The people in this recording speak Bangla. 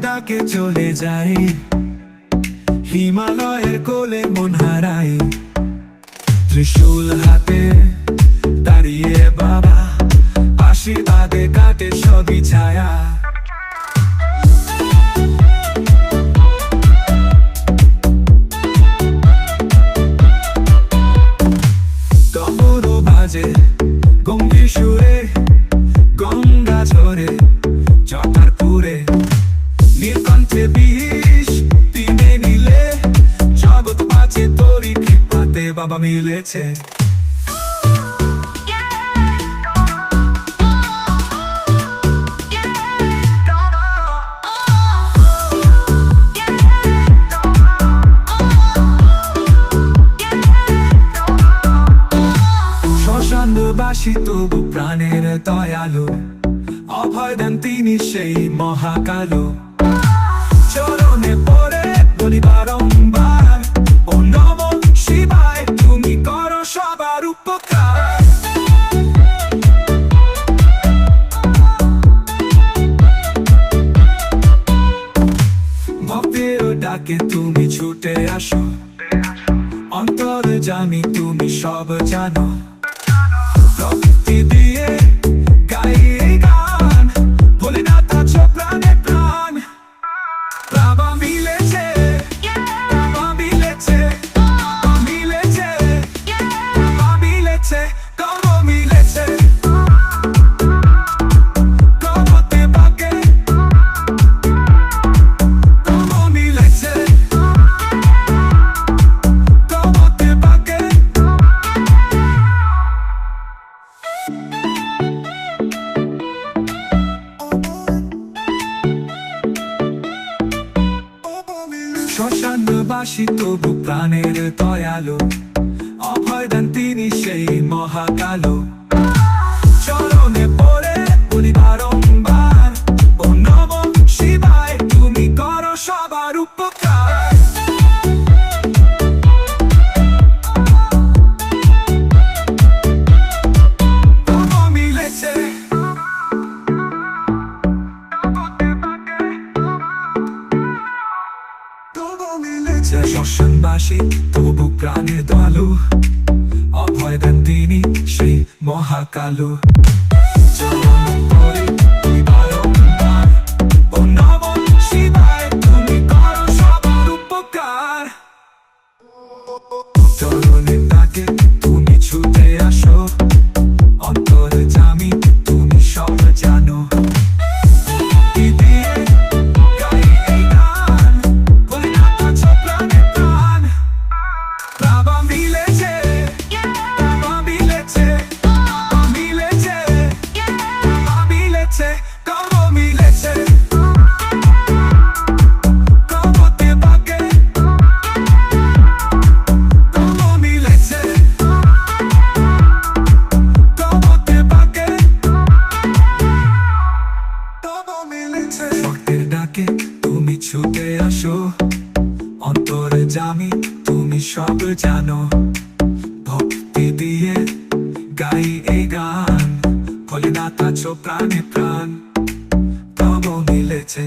ডাকে চলে যাই, হিমালয়ের কোলে মন হারাই। ত্রিশূল হাতে দাঁড়িয়ে বাবা, আশীর্বাদে কাটে সবই ছায়া। তবুও বাজে গম্ভীর সুরে, গঙ্গা ঝরে জটার পুরে, নীলকণ্ঠে বিষ তিনে নিলে জগৎ বাঁচে তোরই কৃপাতে বাবা মিলেছে। শ্মশানবাসী তবু প্রাণের দয়ালু, অভয় দেন তিনি সেই মহাকালু। চরণে পড়ে বলি বারংবার, ও নমঃ শিবায়, তুমি করো সবার উপকার। ভক্তের ডাকে তুমি ছুটে আসো, অন্তর্যামী তুমি সব জানো। ভক্তি দিয়ে গাই এই গান, ভোলেনাথ আছো প্রাণে প্রাণ। বাবা মিলেছে, বাবা মিলেছে, বাবা মিলেছে, বাবা মিলেছে, কব মিলেছে। কবতে বাকে কব মিলেছে, কবতে বাকে। শ্মশানবাসী তবু প্রাণের দয়ালু, অভয় দেন তিনি সেই মহাকালু। চরণে পড়ে বলি বারংবার, ও নমঃ শিবায়, তুমি করো সবার উপকার। কব মিলেছে, শ্মশানবাসী তবু প্রাণের দয়ালু, অভয় দেন তিনি সেই মহাকালু। চরণে পড়ে বলি বারংবার, ও নমঃ শিবায়, তুমি করো সবার উপকার। চরণে ডাকে তুমি ছুটে আসো, অন্তর্যামী তুমি সব জানো। ভক্তের ডাকে তুমি ছুটে আসো, অন্তর্যামী তুমি সব জানো। ভক্তি দিয়ে গাই এই গান, ভোলেনাথ আছো প্রাণে প্রাণ, কব মিলেছে।